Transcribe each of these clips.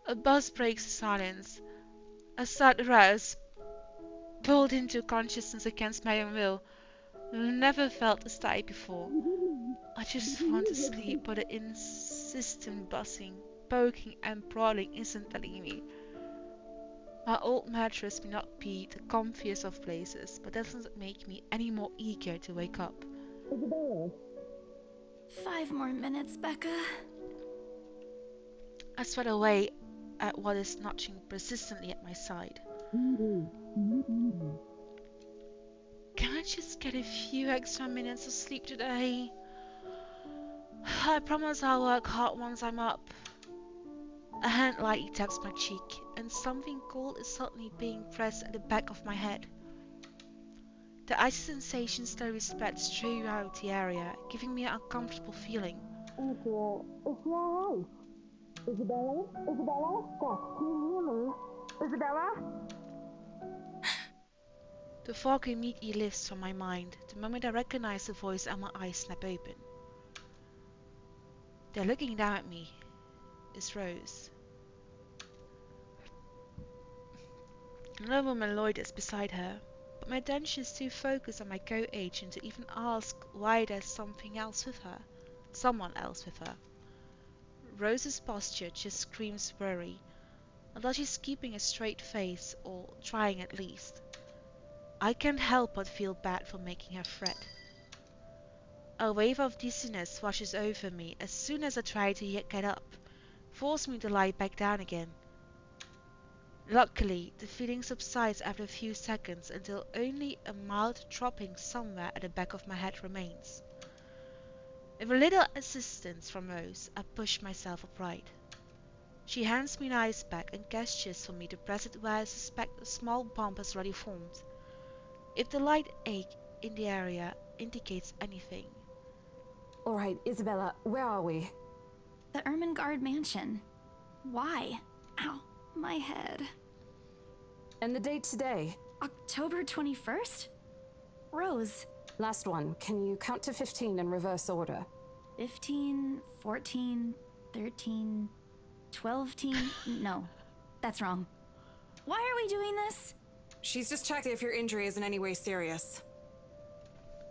A buzz breaks the silence. I start aroused, pulled into consciousness against my own will. Never felt this tight before. I just want to sleep, but the insistent buzzing, poking and prodding isn't letting me. My old mattress may not be the comfiest of places, but that doesn't make me any more eager to wake up. Isabella. 5 more minutes, Becca. I sweat away at what is notching persistently at my side. Can I just get a few extra minutes of sleep today? I promise I'll work hard once I'm up. A hand lightly taps my cheek, and something cold is suddenly being pressed at the back of my head. The icy sensation slowly spreads throughout the area, giving me an uncomfortable feeling. Angela, is she alright? Isabella? Isabella? Stop. Can you hear me? Isabella? The fog immediately lifts from my mind the moment I recognize the voice and my eyes snap open. They're looking down at me. It's Rose. Another woman loiters beside her, but my attention is too focused on my co-agent to even ask why there's someone else with her. Rose's posture just screams worry, although she's keeping a straight face, or trying at least. I can't help but feel bad for making her fret. A wave of dizziness washes over me as soon as I try to get up, forcing me to lie back down again. Luckily, the feeling subsides after a few seconds until only a mild dropping somewhere at the back of my head remains. With a little assistance from Rose, I push myself upright. She hands me an ice pack and gestures for me to press it where I suspect a small bump has already formed. If the light ache in the area indicates anything. Alright, Isabella, where are we? The Ermengarde Mansion. Why? Ow, my head. And the date today? October 21st? Rose. Last one. Can you count to 15 in reverse order? 15, 14, 13, 12. No, that's wrong. Why are we doing this? She's just checking if your injury is in any way serious.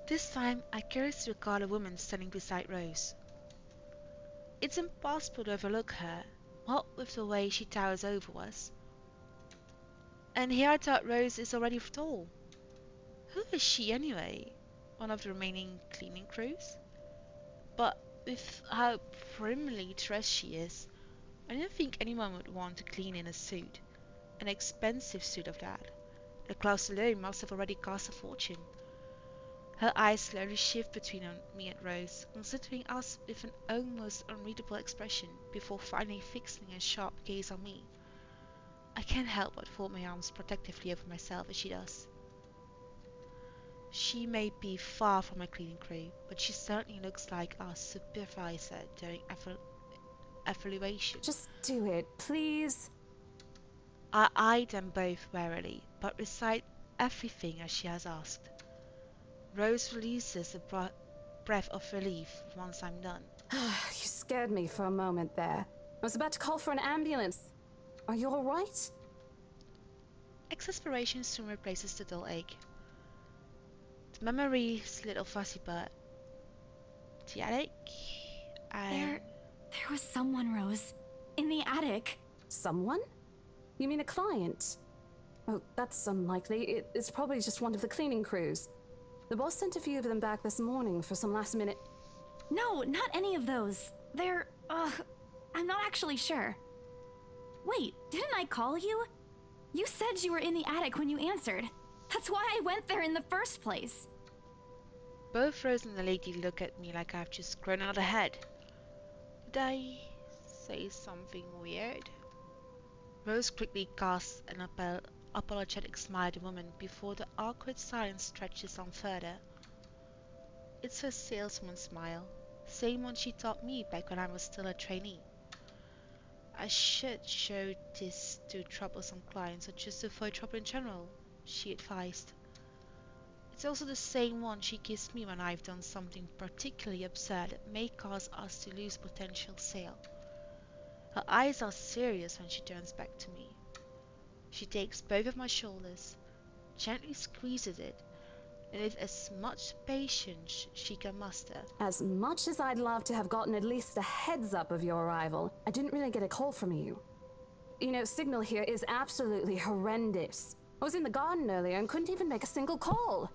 This time, I curiously regard a woman standing beside Rose. It's impossible to overlook her, what with the way she towers over us. And here I thought Rose is already tall. Who is she anyway? One of the remaining cleaning crews? But with how primly dressed she is, I don't think anyone would want to clean in a suit. An expensive suit of that. The clothes alone must have already cost a fortune. Her eyes slowly shift between me and Rose, considering us with an almost unreadable expression before finally fixing a sharp gaze on me. I can't help but fold my arms protectively over myself as she does. She may be far from a cleaning crew, but she certainly looks like our supervisor during evaluation. Just do it, please. I eyed them both warily, but recite everything as she has asked. Rose releases a breath of relief once I'm done. You scared me for a moment there. I was about to call for an ambulance. Are you alright? Exasperation soon replaces the dull ache. The memory's little fuzzy bird. The attic? There was someone, Rose. In the attic. Someone? You mean a client? Oh, that's unlikely. It's probably just one of the cleaning crews. The boss sent a few of them back this morning for some last minute... No, not any of those. They're, I'm not actually sure. Wait, didn't I call you? You said you were in the attic when you answered. That's why I went there in the first place. Both Rose and the lady look at me like I've just grown out of head. Did I say something weird? Rose quickly casts an apologetic smile at the woman before the awkward silence stretches on further. It's her salesman smile, same one she taught me back when I was still a trainee. I should show this to troublesome clients or just avoid trouble in general, she advised. It's also the same one she gives me when I've done something particularly absurd that may cause us to lose potential sale. Her eyes are serious when she turns back to me. She takes both of my shoulders, gently squeezes it, and with as much patience she can muster. As much as I'd love to have gotten at least a heads up of your arrival, I didn't really get a call from you. You know, signal here is absolutely horrendous. I was in the garden earlier and couldn't even make a single call.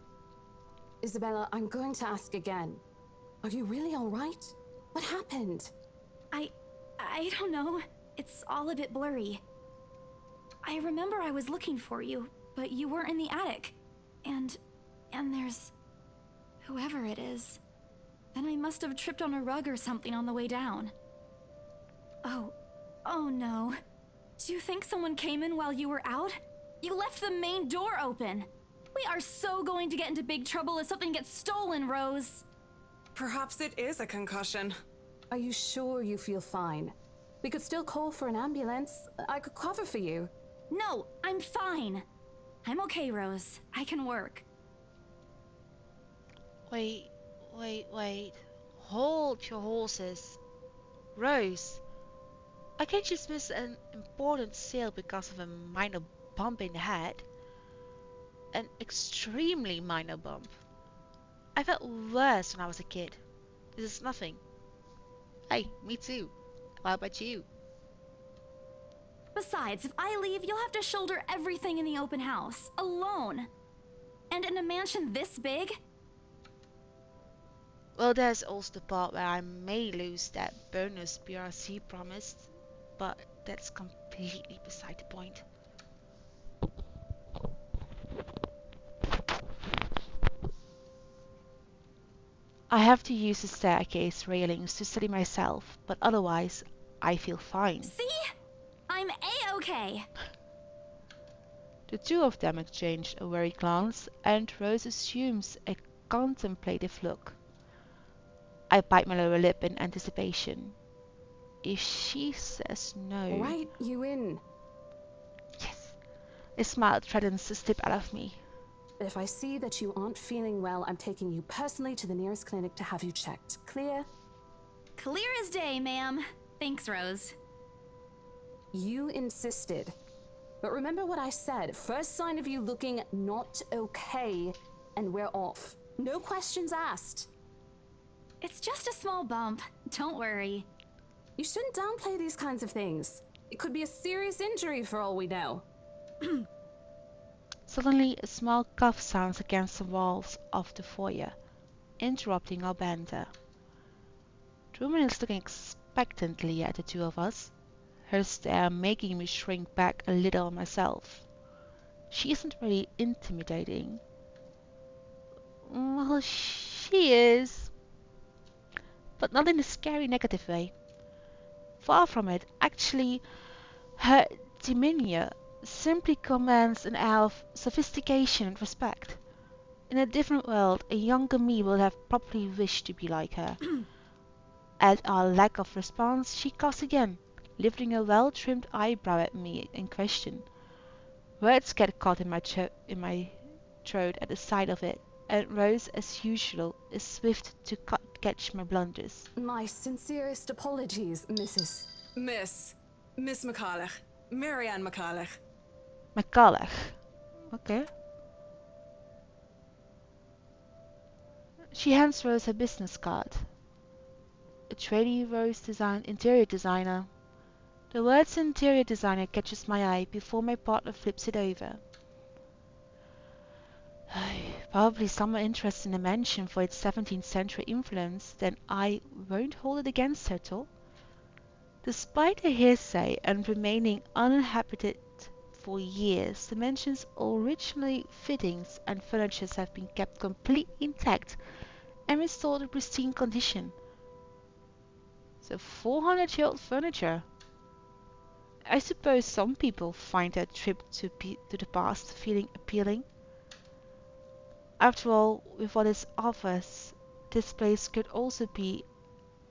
Isabella, I'm going to ask again. Are you really all right? What happened? I don't know. It's all a bit blurry. I remember I was looking for you, but you weren't in the attic. And there's whoever it is. Then I must have tripped on a rug or something on the way down. Oh no. Do you think someone came in while you were out? You left the main door open. We are so going to get into big trouble if something gets stolen, Rose. Perhaps it is a concussion. Are you sure you feel fine? We could still call for an ambulance. I could cover for you. No, I'm fine. I'm okay, Rose. I can work. Wait. Hold your horses. Rose, I can't just miss an important sale because of a minor bump in the head. An extremely minor bump. I felt worse when I was a kid. This is nothing. Hey, me too. How about you? Besides, if I leave, you'll have to shoulder everything in the open house, alone. And in a mansion this big? Well, there's also the part where I may lose that bonus BRC promised, but that's completely beside the point. I have to use the staircase railings to steady myself, but otherwise, I feel fine. See? I'm A-okay. The two of them exchange a worried glance, and Rose assumes a contemplative look. I bite my lower lip in anticipation. If she says no... Right, you in. Yes! A smile threatens to slip out of me. If I see that you aren't feeling well, I'm taking you personally to the nearest clinic to have you checked. Clear? Clear as day, ma'am. Thanks, Rose. You insisted. But remember what I said. First sign of you looking not okay, and we're off. No questions asked. It's just a small bump. Don't worry. You shouldn't downplay these kinds of things. It could be a serious injury for all we know. Suddenly, a small cough sounds against the walls of the foyer, interrupting our banter. The woman is looking expectantly at the two of us, her stare making me shrink back a little myself. She isn't really intimidating. Well, she is, but not in a scary negative way. Far from it. Actually, her demeanor simply commands an air of sophistication and respect. In a different world, a younger me would have probably wished to be like her. At our lack of response, she coughs again, lifting a well-trimmed eyebrow at me in question. Words get caught in my throat at the sight of it, and Rose, as usual, is swift to catch my blunders. My sincerest apologies, Mrs. Miss McCulloch. Marianne McCulloch. McCulloch. Okay. She hands Rose her business card. A tradie Rose design interior designer. The words interior designer catches my eye before my partner flips it over. Probably someone interested in the mansion for its 17th century influence, then I won't hold it against her at all. Despite the hearsay and remaining uninhabited for years, the mansion's original fittings and furniture have been kept completely intact and restored in pristine condition. So 400-year-old furniture. I suppose some people find that trip to the past feeling appealing. After all, with what it offers, this place could also be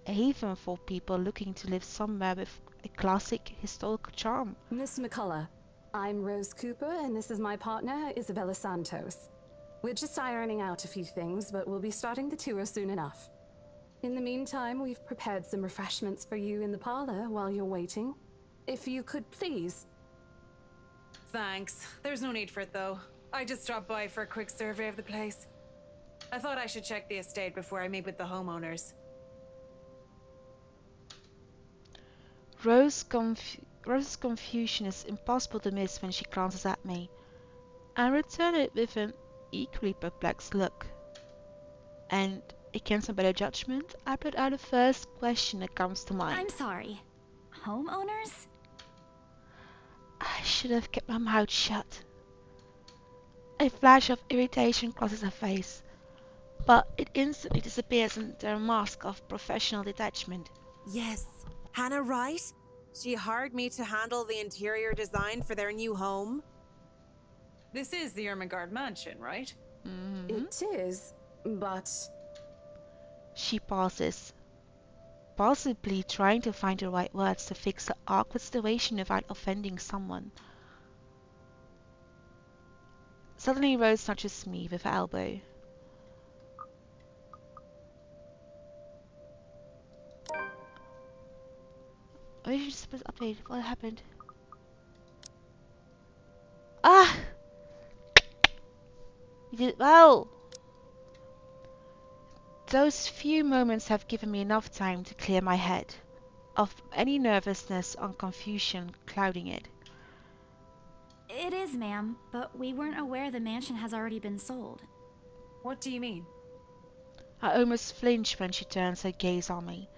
a haven for people looking to live somewhere with a classic historical charm. Miss McCullough, I'm Rose Cooper, and this is my partner, Isabella Santos. We're just ironing out a few things, but we'll be starting the tour soon enough. In the meantime, we've prepared some refreshments for you in the parlor while you're waiting. If you could please. Thanks. There's no need for it, though. I just dropped by for a quick survey of the place. I thought I should check the estate before I meet with the homeowners. Rose's confusion is impossible to miss when she glances at me, and return it with an equally perplexed look. And, against my better judgment, I put out the first question that comes to mind. I'm sorry. Homeowners? I should have kept my mouth shut. A flash of irritation crosses her face, but it instantly disappears under a mask of professional detachment. Yes. Hannah, right? She hired me to handle the interior design for their new home. This is the Ermengarde Mansion, right? It is, but... She pauses, possibly trying to find the right words to fix the awkward situation without offending someone. Suddenly Rose nudges me with her elbow. Oh, you just supposed to update. What happened? Ah! You did well! Those few moments have given me enough time to clear my head of any nervousness or confusion clouding it. It is, ma'am, but we weren't aware the mansion has already been sold. What do you mean? I almost flinch when she turns her gaze on me,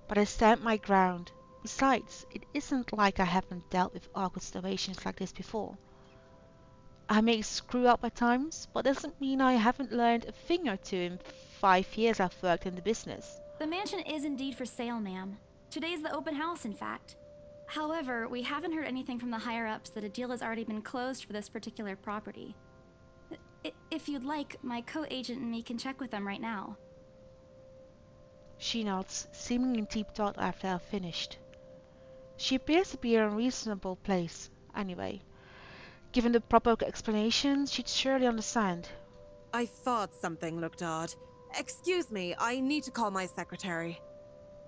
but I stand my ground. Besides, it isn't like I haven't dealt with awkward situations like this before. I may screw up at times, but doesn't mean I haven't learned a thing or two in 5 years I've worked in the business. The mansion is indeed for sale, ma'am. Today's the open house, in fact. However, we haven't heard anything from the higher-ups that a deal has already been closed for this particular property. If you'd like, my co-agent and me can check with them right now. She nods, seeming in deep thought after I've finished. She appears to be in a reasonable place, anyway. Given the proper explanation, she'd surely understand. I thought something looked odd. Excuse me, I need to call my secretary.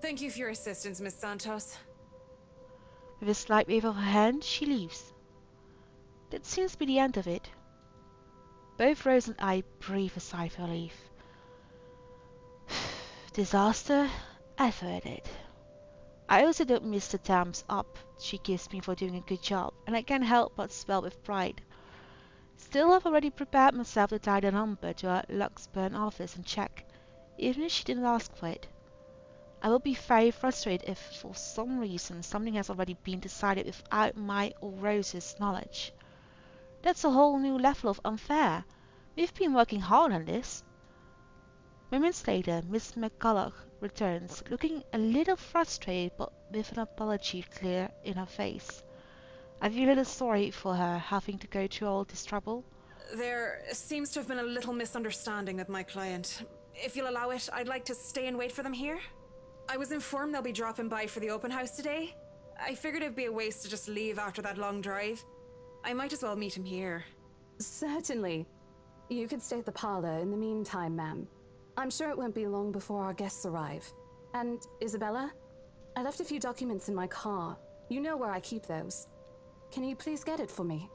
Thank you for your assistance, Miss Santos. With a slight wave of her hand, she leaves. That seems to be the end of it. Both Rose and I breathe a sigh of relief. Disaster averted. I also don't miss the thumbs up she gives me for doing a good job, and I can't help but swell with pride. Still, I've already prepared myself to tie the number to our Luxbourne office and check, even if she didn't ask for it. I will be very frustrated if, for some reason, something has already been decided without my or Rose's knowledge. That's a whole new level of unfair. We've been working hard on this. Moments later, Miss McCulloch returns, looking a little frustrated but with an apology clear in her face. I feel a little sorry for her having to go through all this trouble. There seems to have been a little misunderstanding with my client. If you'll allow it, I'd like to stay and wait for them here. I was informed they'll be dropping by for the open house today. I figured it'd be a waste to just leave after that long drive. I might as well meet him here. Certainly. You could stay at the parlor in the meantime, ma'am. I'm sure it won't be long before our guests arrive. And, Isabella, I left a few documents in my car. You know where I keep those. Can you please get it for me?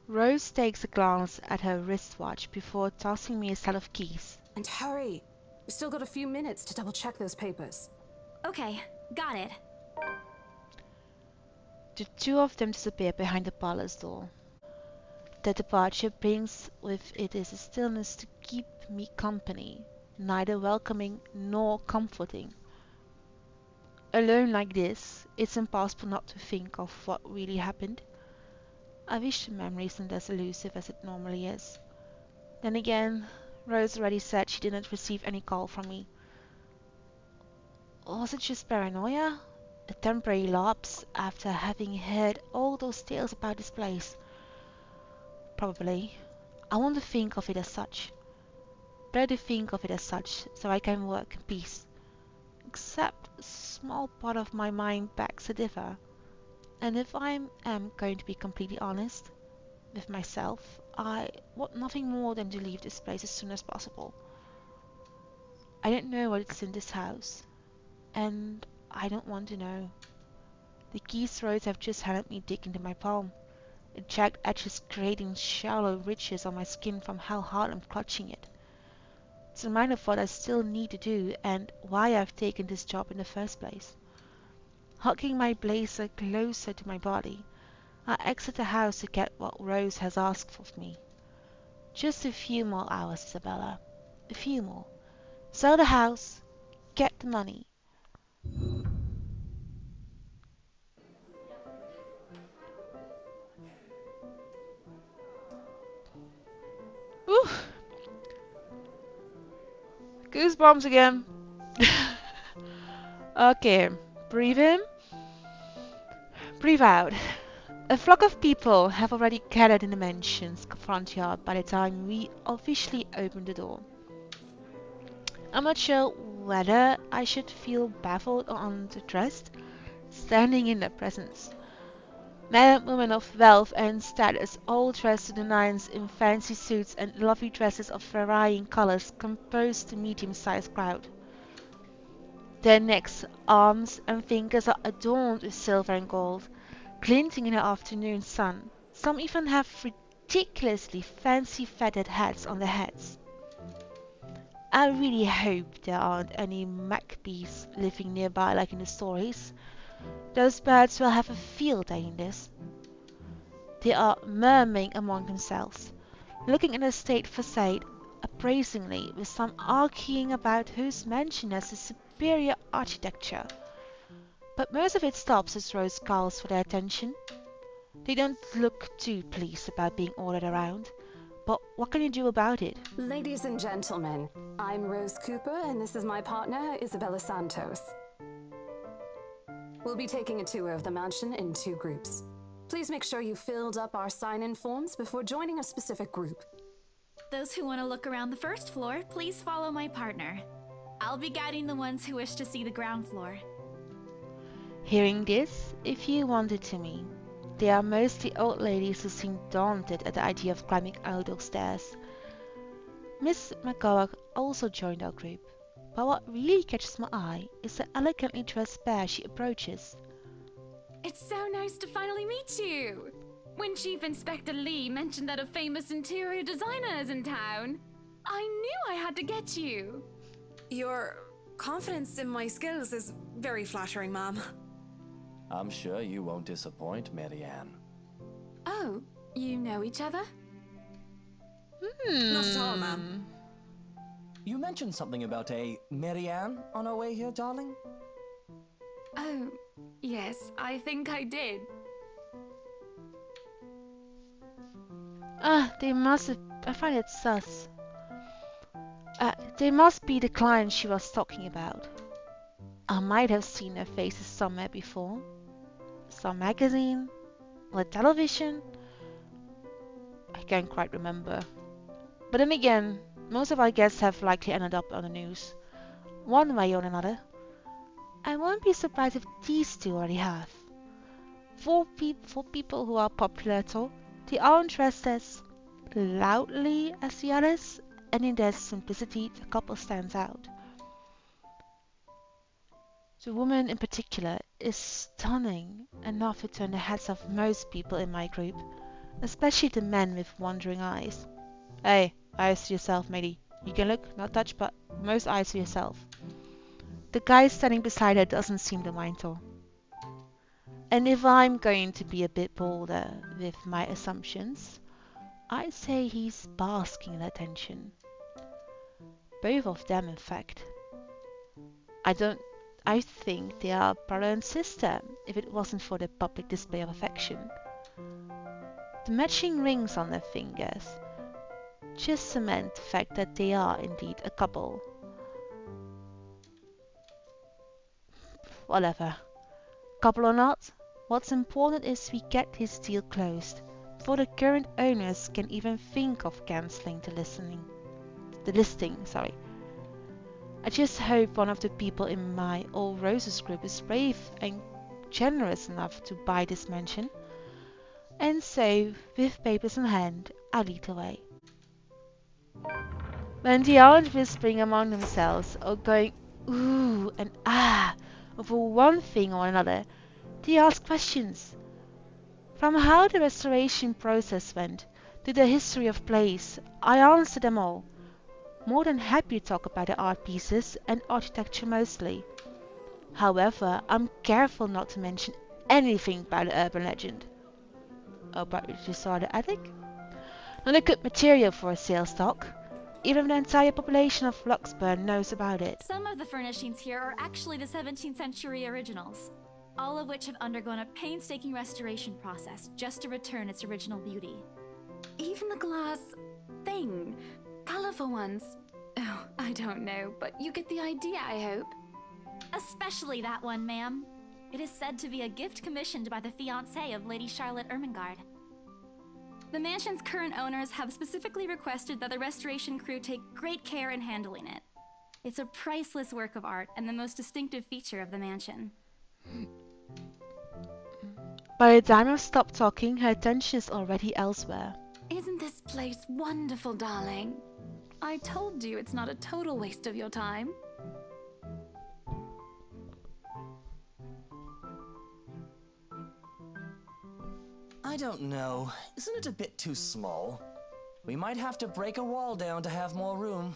Rose takes a glance at her wristwatch before tossing me a set of keys. And hurry! We've still got a few minutes to double-check those papers. Okay, got it. The two of them disappear behind the parlor's door. Their departure brings with it is a stillness to keep me company, neither welcoming nor comforting. Alone like this, it's impossible not to think of what really happened. I wish the memory isn't as elusive as it normally is. Then again, Rose already said she didn't receive any call from me. Was it just paranoia? A temporary lapse after having heard all those tales about this place? Probably. I want to think of it as such. Better to think of it as such, so I can work in peace. Except a small part of my mind begs to differ. And if I am going to be completely honest, with myself. I want nothing more than to leave this place as soon as possible. I don't know what's in this house, and I don't want to know. The keys Rose have just handed me dig into my palm, the jagged edges creating shallow ridges on my skin from how hard I'm clutching it. It's a reminder of what I still need to do and why I've taken this job in the first place. Hugging my blazer closer to my body, I exit the house to get what Rose has asked of me. Just a few more hours, Isabella. A few more. Sell the house, get the money. Ooh. Goosebumps again. Okay, breathe in, breathe out. A flock of people have already gathered in the mansion's front yard by the time we officially open the door. I'm not sure whether I should feel baffled or underdressed, standing in their presence. Men and women of wealth and status, all dressed to the nines in fancy suits and lovely dresses of varying colors, compose the medium-sized crowd. Their necks, arms, and fingers are adorned with silver and gold, glinting in the afternoon sun. Some even have ridiculously fancy feathered hats on their heads. I really hope there aren't any magpies living nearby like in the stories. Those birds will have a field day in this. They are murmuring among themselves, looking at the state facade appraisingly, with some arguing about whose mansion has the superior architecture. But most of it stops as Rose calls for their attention. They don't look too pleased about being ordered around, but what can you do about it? Ladies and gentlemen, I'm Rose Cooper, and this is my partner, Isabella Santos. We'll be taking a tour of the mansion in 2 groups. Please make sure you filled up our sign-in forms before joining a specific group. Those who want to look around the first floor, please follow my partner. I'll be guiding the ones who wish to see the ground floor. Hearing this, if you wanted to me, they are mostly old ladies who seem daunted at the idea of climbing out those stairs. Miss McGowan also joined our group, but what really catches my eye is the elegantly dressed pair she approaches. It's so nice to finally meet you! When Chief Inspector Lee mentioned that a famous interior designer is in town, I knew I had to get you. Your confidence in my skills is very flattering, ma'am. I'm sure you won't disappoint, Marianne. Oh, you know each other? Not at all, ma'am. You mentioned something about a Marianne on our way here, darling? Oh, yes, I think I did. They must have... I find it sus. They must be the clients she was talking about. I might have seen their faces somewhere before. Some magazine? Or television? I can't quite remember. But then again, most of our guests have likely ended up on the news, one way or another. I won't be surprised if these 2 already have. For people who are popular at all, they aren't dressed as loudly as the others, and in their simplicity the couple stands out. The woman in particular is stunning enough to turn the heads of most people in my group, especially the men with wandering eyes. Hey, eyes to yourself, matey. You can look, not touch, but most eyes to yourself. The guy standing beside her doesn't seem to mind though. And if I'm going to be a bit bolder with my assumptions, I'd say he's basking in attention. Both of them, in fact. I think they are brother and sister, if it wasn't for the public display of affection. The matching rings on their fingers just cement the fact that they are indeed a couple. Whatever. Couple or not, what's important is we get this deal closed, before the current owners can even think of cancelling the listing. I just hope one of the people in my All Roses group is brave and generous enough to buy this mansion. And so, with papers in hand, I lead the way. When they aren't whispering among themselves or going ooh and ah over one thing or another, they ask questions. From how the restoration process went to the history of place, I answer them all, more than happy to talk about the art pieces and architecture mostly. However, I'm careful not to mention anything about the urban legend. About which you saw the attic? Not a good material for a sales talk. Even the entire population of Luxbourne knows about it. Some of the furnishings here are actually the 17th century originals, all of which have undergone a painstaking restoration process just to return its original beauty. Even the glass thing. Colorful ones. Oh, I don't know, but you get the idea, I hope. Especially that one, ma'am. It is said to be a gift commissioned by the fiancé of Lady Charlotte Ermengarde. The mansion's current owners have specifically requested that the restoration crew take great care in handling it. It's a priceless work of art and the most distinctive feature of the mansion. By the time I've stopped talking, her attention is already elsewhere. Isn't this place wonderful, darling? I told you it's not a total waste of your time. I don't know. Isn't it a bit too small? We might have to break a wall down to have more room.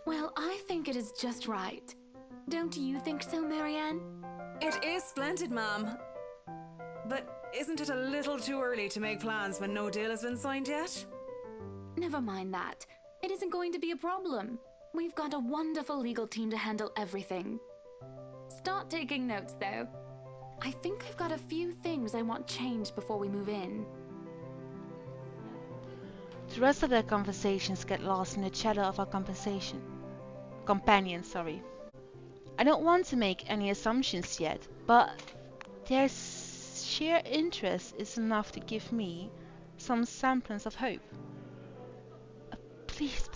Well, I think it is just right. Don't you think so, Marianne? It is splendid, ma'am. But isn't it a little too early to make plans when no deal has been signed yet? Never mind that. It isn't going to be a problem. We've got a wonderful legal team to handle everything. Start taking notes, though. I think I've got a few things I want changed before we move in. The rest of their conversations get lost in the chatter of our companions. I don't want to make any assumptions yet, but their sheer interest is enough to give me some semblance of hope. Please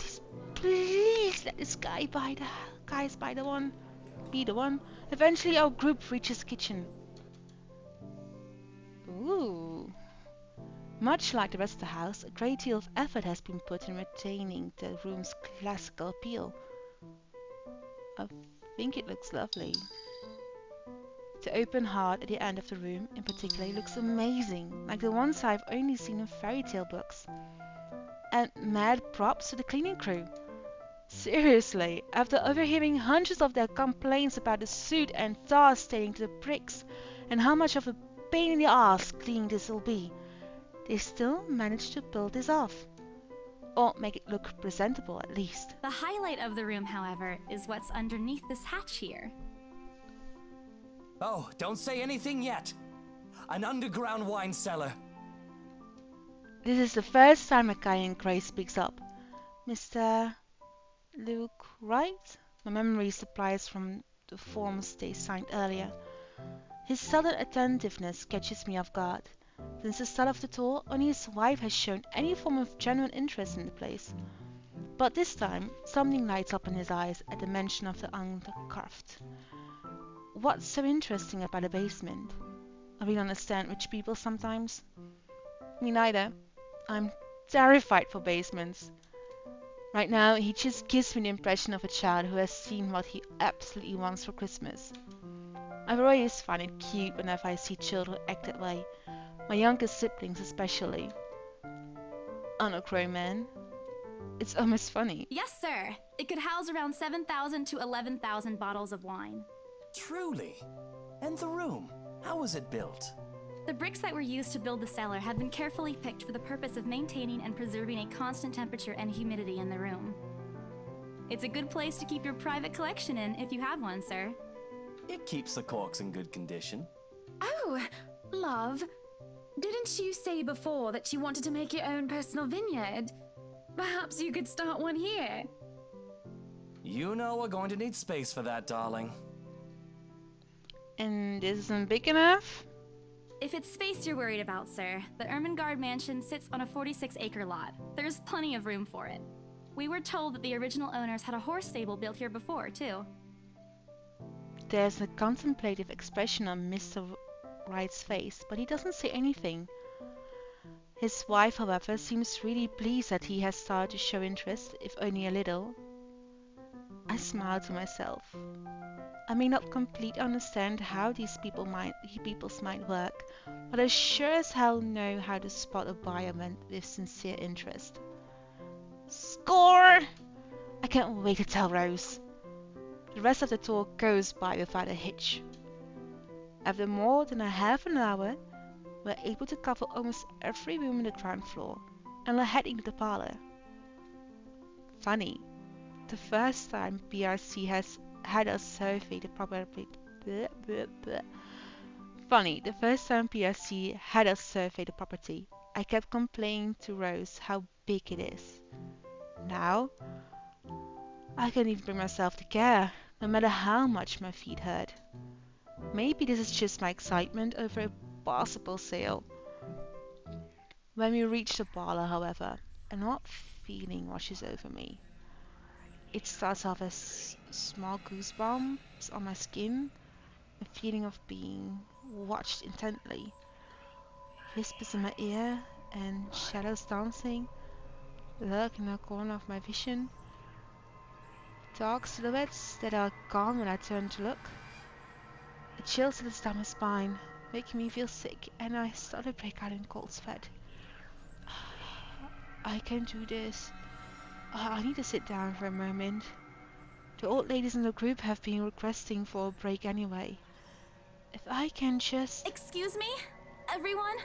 let this guy be the one. Eventually our group reaches the kitchen. Ooh. Much like the rest of the house, a great deal of effort has been put in retaining the room's classical appeal. I think it looks lovely. The open heart at the end of the room in particular looks amazing, like the ones I've only seen in fairy tale books. And mad props to the cleaning crew. Seriously, after overhearing hundreds of their complaints about the soot and tar staining to the bricks and how much of a pain in the ass cleaning this will be, they still managed to pull this off. Or make it look presentable at least. The highlight of the room, however, is what's underneath this hatch here. Oh, don't say anything yet. An underground wine cellar. This is the first time a guy in grey speaks up. Mr. Luke Wright? My memory supplies from the forms they signed earlier. His sudden attentiveness catches me off guard. Since the start of the tour, only his wife has shown any form of genuine interest in the place. But this time, something lights up in his eyes at the mention of the undercroft. What's so interesting about a basement? I really understand rich people sometimes. Me neither. I'm terrified for basements. Right now, he just gives me the impression of a child who has seen what he absolutely wants for Christmas. I've always found it cute whenever I see children act that way. My youngest siblings especially. I'm a grown man. It's almost funny. Yes, sir. It could house around 7,000 to 11,000 bottles of wine. Truly. And the room, how was it built? The bricks that were used to build the cellar had been carefully picked for the purpose of maintaining and preserving a constant temperature and humidity in the room. It's a good place to keep your private collection in if you have one, sir. It keeps the corks in good condition. Oh, love. Didn't you say before that you wanted to make your own personal vineyard? Perhaps you could start one here. You know we're going to need space for that, darling. And this isn't big enough? If it's space you're worried about, sir, the Ermengarde Mansion sits on a 46-acre lot. There's plenty of room for it. We were told that the original owners had a horse stable built here before, too. There's a contemplative expression on Mr. Wright's face, but he doesn't say anything. His wife, however, seems really pleased that he has started to show interest, if only a little. I smile to myself. I may not completely understand how these people's mind work, but I sure as hell know how to spot a buyer with sincere interest. Score! I can't wait to tell Rose. The rest of the tour goes by without a hitch. After more than a half an hour, we're able to cover almost every room on the ground floor, and we're heading to the parlor. Funny, the first time PRC has had us survey the property. Funny, the first time PRC had us survey the property, I kept complaining to Rose how big it is. Now, I can't even bring myself to care, no matter how much my feet hurt. Maybe this is just my excitement over a possible sale. When we reach the parlor, however, an odd feeling washes over me. It starts off as small goosebumps on my skin, a feeling of being watched intently, whispers in my ear, and shadows dancing lurk in the corner of my vision. Dark silhouettes that are gone when I turn to look. A chill sits down my spine, making me feel sick, and I start to break out in cold sweat. I can't do this. I need to sit down for a moment. The old ladies in the group have been requesting for a break anyway. If I can just... Excuse me, everyone?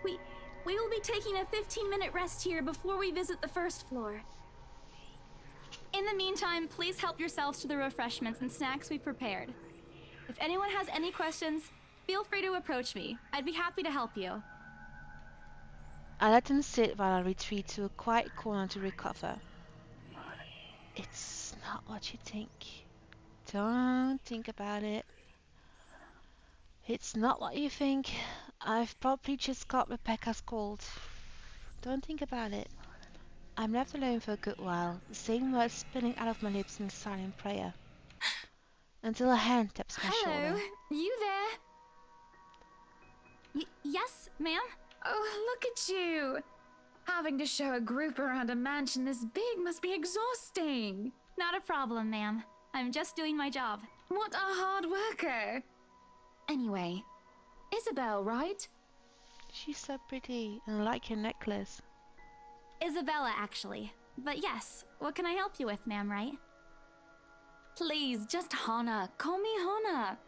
We will be taking a 15-minute rest here before we visit the first floor. In the meantime, please help yourselves to the refreshments and snacks we've prepared. If anyone has any questions, feel free to approach me. I'd be happy to help you. I let them sit while I retreat to a quiet corner to recover. It's not what you think. Don't think about it. It's not what you think. I've probably just got Rebecca's cold. Don't think about it. I'm left alone for a good while, the same words spilling out of my lips in silent prayer. Until a hand taps my shoulder. Hello, you there? Yes, ma'am? Oh, look at you! Having to show a group around a mansion this big must be exhausting. Not a problem, ma'am. I'm just doing my job. What a hard worker! Anyway, Isabel, right? She's so pretty, and I like her necklace. Isabella, actually. But yes, what can I help you with, ma'am, right? Please, just Hannah. Call me Hannah.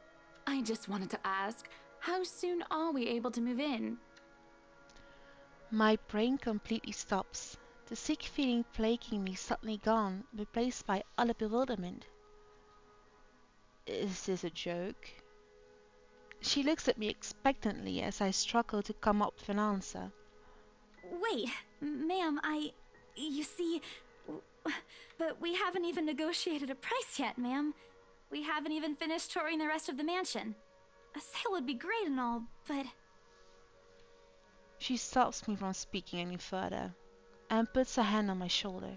I just wanted to ask, how soon are we able to move in? My brain completely stops. The sick feeling plaguing me suddenly gone, replaced by utter bewilderment. Is this a joke? She looks at me expectantly as I struggle to come up with an answer. Wait, ma'am, you see, but we haven't even negotiated a price yet, ma'am. We haven't even finished touring the rest of the mansion. A sale would be great and all, but... She stops me from speaking any further, and puts her hand on my shoulder.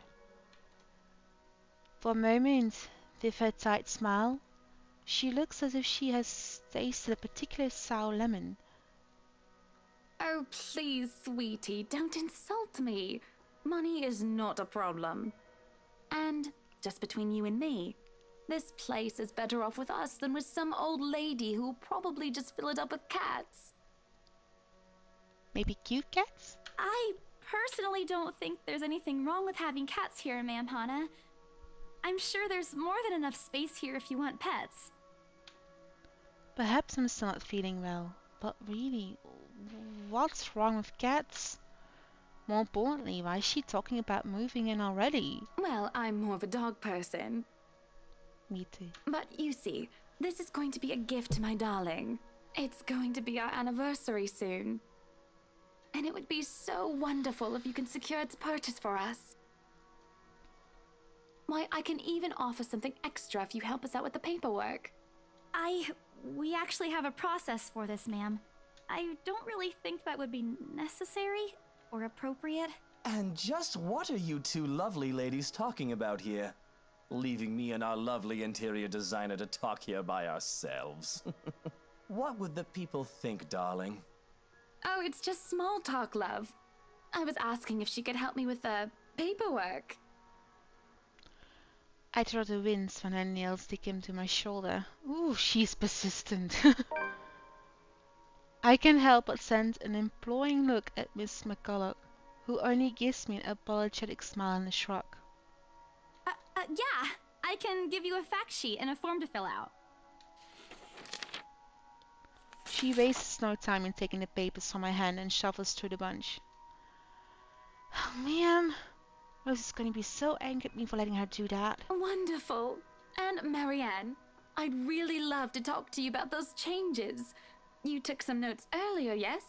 For a moment, with her tight smile, she looks as if she has tasted a particular sour lemon. Oh, please, sweetie, don't insult me. Money is not a problem. And, just between you and me, this place is better off with us than with some old lady who'll probably just fill it up with cats. Maybe cute cats? I personally don't think there's anything wrong with having cats here, ma'am Hannah. I'm sure there's more than enough space here if you want pets. Perhaps I'm still not feeling well, but really, what's wrong with cats? More importantly, why is she talking about moving in already? Well, I'm more of a dog person. Me too. But you see, this is going to be a gift to my darling. It's going to be our anniversary soon. And it would be so wonderful if you can secure its purchase for us. Why, I can even offer something extra if you help us out with the paperwork. We actually have a process for this, ma'am. I don't really think that would be necessary or appropriate. And just what are you two lovely ladies talking about here? Leaving me and our lovely interior designer to talk here by ourselves. What would the people think, darling? Oh, it's just small talk, love. I was asking if she could help me with the paperwork. I try to wince when her nails stick into my shoulder. Ooh, she's persistent. I can't help but send an imploring look at Miss McCulloch, who only gives me an apologetic smile and a shrug. Yeah, I can give you a fact sheet and a form to fill out. She wastes no time in taking the papers from my hand and shuffles through the bunch. Oh man, Rose is going to be so angry at me for letting her do that. Wonderful. And Marianne, I'd really love to talk to you about those changes. You took some notes earlier, yes?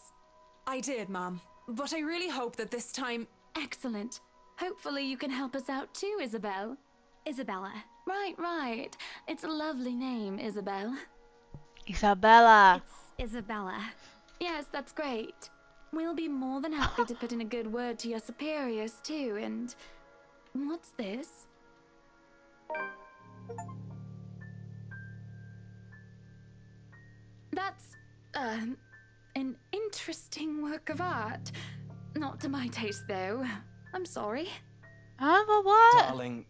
I did, Mom. But I really hope that this time... Excellent. Hopefully you can help us out too, Isabel. Isabella. Right. It's a lovely name, Isabel. Isabella! It's Isabella. Yes, that's great. We'll be more than happy to put in a good word to your superiors too, and... What's this? That's, an interesting work of art. Not to my taste, though. I'm sorry. Huh? For what? Darling,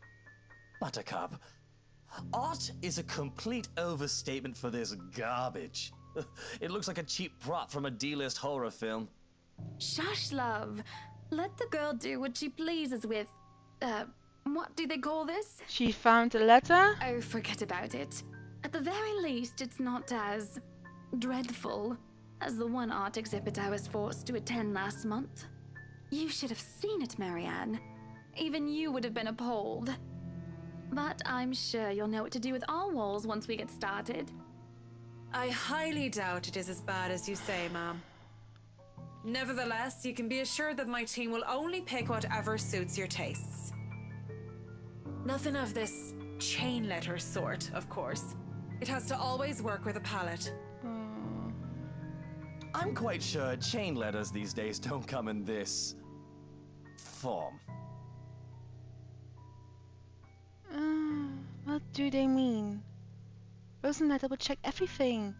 Buttercup, art is a complete overstatement for this garbage. It looks like a cheap prop from a D-list horror film. Shush, love. Let the girl do what she pleases with, what do they call this? She found the letter? Oh, forget about it. At the very least, it's not as dreadful as the one art exhibit I was forced to attend last month. You should have seen it, Marianne. Even you would have been appalled. But I'm sure you'll know what to do with our walls once we get started. I highly doubt it is as bad as you say, Ma'am. Nevertheless, you can be assured that my team will only pick whatever suits your tastes. Nothing of this chain letter sort, of course. It has to always work with a palette. I'm quite sure chain letters these days don't come in this form. What do they mean? Rose and I double-check everything.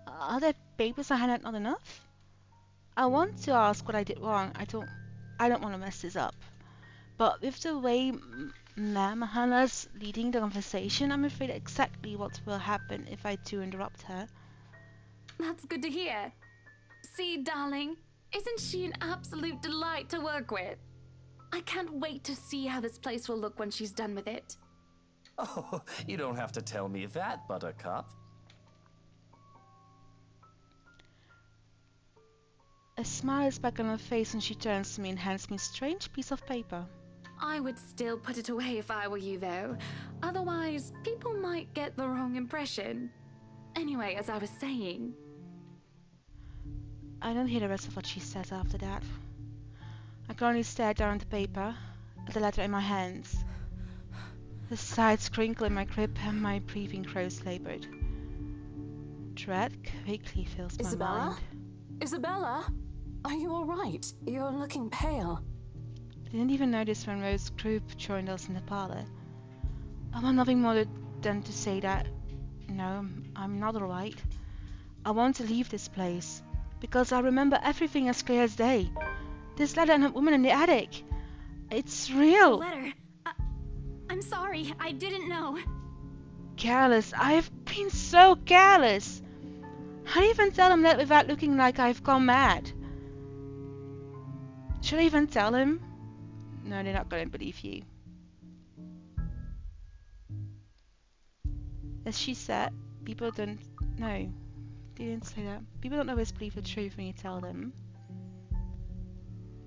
Are their papers I handed not enough? I want to ask what I did wrong. I don't want to mess this up. But with the way Ma'am Hannah's leading the conversation, I'm afraid exactly what will happen if I do interrupt her. That's good to hear. See, darling, isn't she an absolute delight to work with? I can't wait to see how this place will look when she's done with it. Oh, you don't have to tell me that, Buttercup. A smile is back on her face and she turns to me and hands me a strange piece of paper. I would still put it away if I were you, though. Otherwise, people might get the wrong impression. Anyway, as I was saying... I don't hear the rest of what she says after that. I can only stare down at the paper, at the letter in my hands. The sides crinkle in my grip and my breathing grows labored. Dread quickly fills my Isabella? mind. Isabella? Are you alright? You're looking pale. I didn't even notice when Rose's group joined us in the parlor. I want nothing more than to say that, no, I'm not alright. I want to leave this place, because I remember everything as clear as day. This letter and that woman in the attic. It's real. Letter. I'm sorry, I didn't know. Careless. I've been so careless. How do you even tell him that without looking like I've gone mad? Should I even tell him? No, they're not going to believe you. As she said, people don't know. They didn't say that. People don't always believe the truth when you tell them.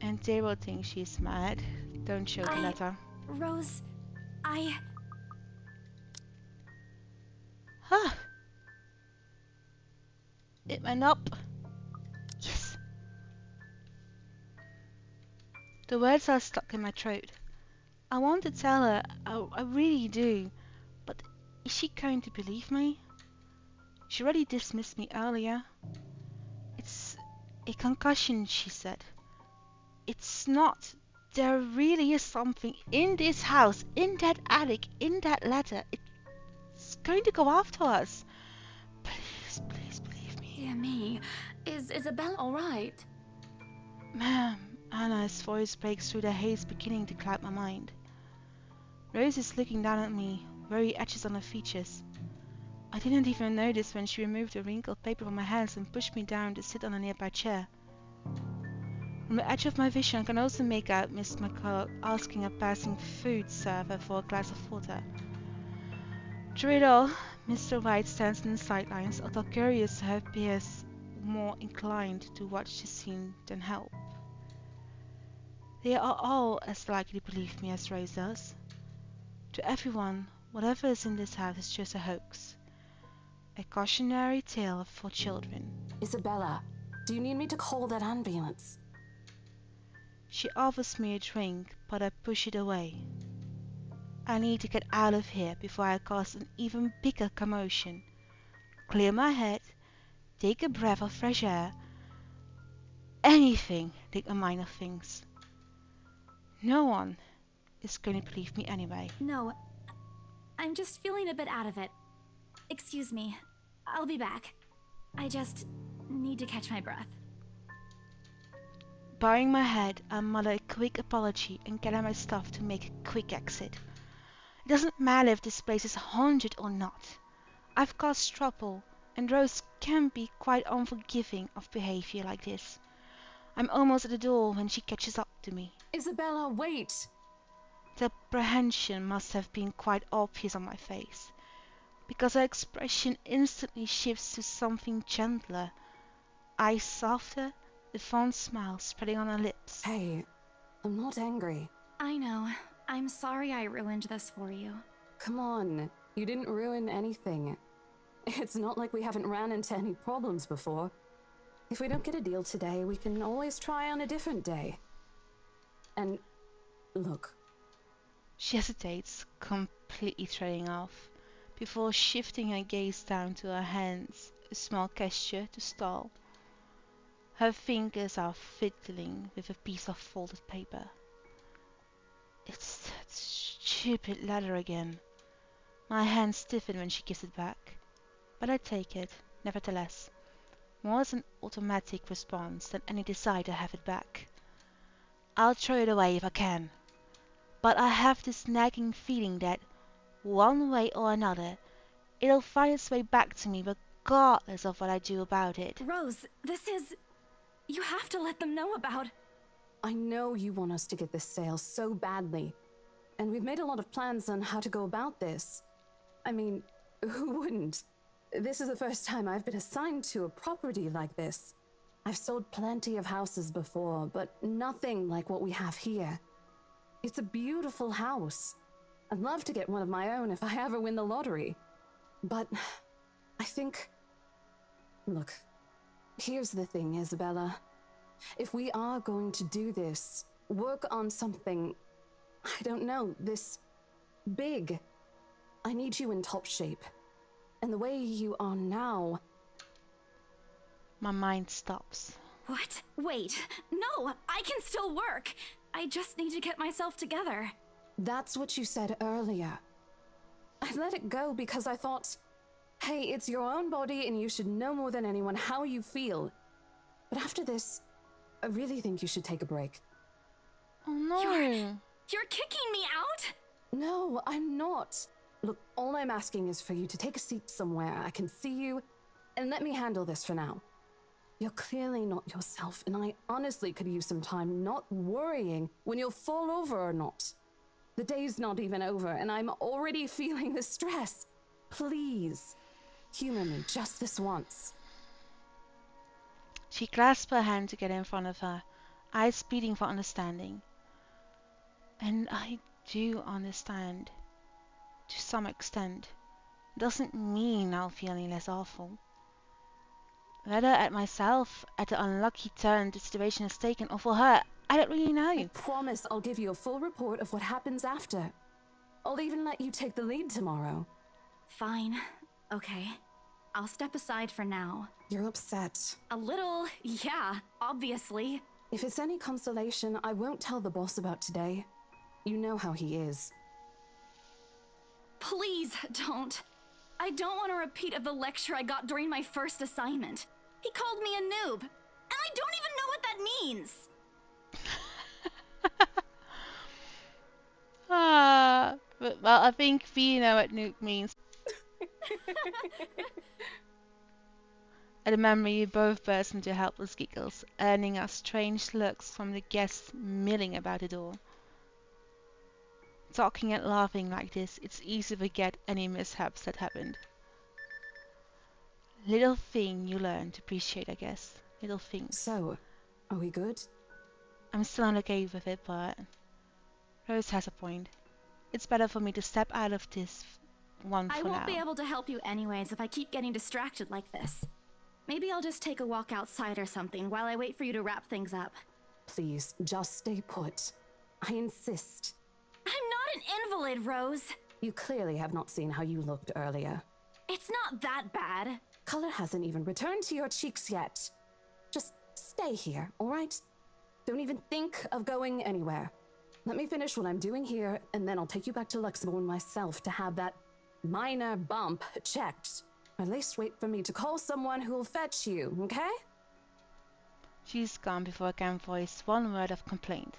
And they will think she's mad. Don't show the letter. Rose, Huh. It went up. Yes. The words are stuck in my throat. I want to tell her, I really do. But is she going to believe me? She already dismissed me earlier. It's a concussion, she said. It's not. There really is something in this house, in that attic, in that letter. It's going to go after us. Please, please believe me. Dear me. Is Isabella alright? Ma'am, Anna's voice breaks through the haze beginning to cloud my mind. Rose is looking down at me, worry etches on her features. I didn't even notice when she removed the wrinkled paper from my hands and pushed me down to sit on a nearby chair. From the edge of my vision I can also make out Miss McCullough asking a passing food server for a glass of water. Through it all, Mr. White stands in the sidelines, although curious her appears more inclined to watch the scene than help. They are all as likely to believe me as Rose does. To everyone, whatever is in this house is just a hoax. A cautionary tale for children. Isabella, do you need me to call that ambulance? She offers me a drink, but I push it away. I need to get out of here before I cause an even bigger commotion. Clear my head, take a breath of fresh air. Anything to get my mind off things. No one is going to believe me anyway. No, I'm just feeling a bit out of it. Excuse me, I'll be back. I just need to catch my breath. Bowing my head, I mutter a quick apology and gather my stuff to make a quick exit. It doesn't matter if this place is haunted or not. I've caused trouble, and Rose can be quite unforgiving of behavior like this. I'm almost at the door when she catches up to me. Isabella, wait! The apprehension must have been quite obvious on my face, because her expression instantly shifts to something gentler, eyes softer, the fond smile spreading on her lips. Hey, I'm not angry. I know. I'm sorry I ruined this for you. Come on, you didn't ruin anything. It's not like we haven't ran into any problems before. If we don't get a deal today, we can always try on a different day. And look. She hesitates, completely trailing off, before shifting her gaze down to her hands, a small gesture to stall. Her fingers are fiddling with a piece of folded paper. It's that stupid letter again. My hands stiffen when she gives it back, but I take it, nevertheless, more as an automatic response than any desire to have it back. I'll throw it away if I can, but I have this nagging feeling that, one way or another, it'll find its way back to me regardless of what I do about it. Rose, this is... You have to let them know about... I know you want us to get this sale so badly, and we've made a lot of plans on how to go about this. I mean, who wouldn't? This is the first time I've been assigned to a property like this. I've sold plenty of houses before, but nothing like what we have here. It's a beautiful house. I'd love to get one of my own if I ever win the lottery. But I think... Look, here's the thing, Isabella. If we are going to do this, work on something, I don't know, this big, I need you in top shape. And the way you are now... My mind stops. What? Wait, no, I can still work. I just need to get myself together. That's what you said earlier. I let it go because I thought, hey, it's your own body and you should know more than anyone how you feel. But after this, I really think you should take a break. Oh no! You're kicking me out? No, I'm not. Look, all I'm asking is for you to take a seat somewhere I can see you, and let me handle this for now. You're clearly not yourself, and I honestly could use some time not worrying when you'll fall over or not. The day's not even over, and I'm already feeling the stress. Please, humor me just this once. She clasps her hand together in front of her, eyes pleading for understanding. And I do understand. To some extent. Doesn't mean I'll feel any less awful. Whether at myself, at the unlucky turn the situation has taken, or for her, I don't really know. I promise I'll give you a full report of what happens after. I'll even let you take the lead tomorrow. Fine. Okay. I'll step aside for now. You're upset. A little, yeah, obviously. If it's any consolation, I won't tell the boss about today. You know how he is. Please don't. I don't want a repeat of the lecture I got during my first assignment. He called me a noob, and I don't even know what that means. Well, I think we know what noob means. At the memory, you both burst into helpless giggles, earning us strange looks from the guests milling about the door. Talking and laughing like this, it's easy to forget any mishaps that happened. Little thing you learn to appreciate, I guess. Little things. So, are we good? I'm still not okay with it, but Rose has a point. It's better for me to step out of this one I for won't now. be able to help you anyways if I keep getting distracted like this. Maybe I'll just take a walk outside or something while I wait for you to wrap things up. Please, just stay put. I insist. I'm not an invalid, Rose. You clearly have not seen how you looked earlier. It's not that bad. Color hasn't even returned to your cheeks yet. Just stay here, all right? Don't even think of going anywhere. Let me finish what I'm doing here, and then I'll take you back to Luxbourne myself to have that minor bump checked. Or at least wait for me to call someone who'll fetch you, okay? She's gone before I can voice one word of complaint.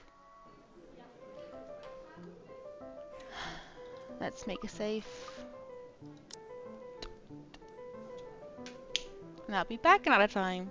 Let's make a save. And I'll be back another time.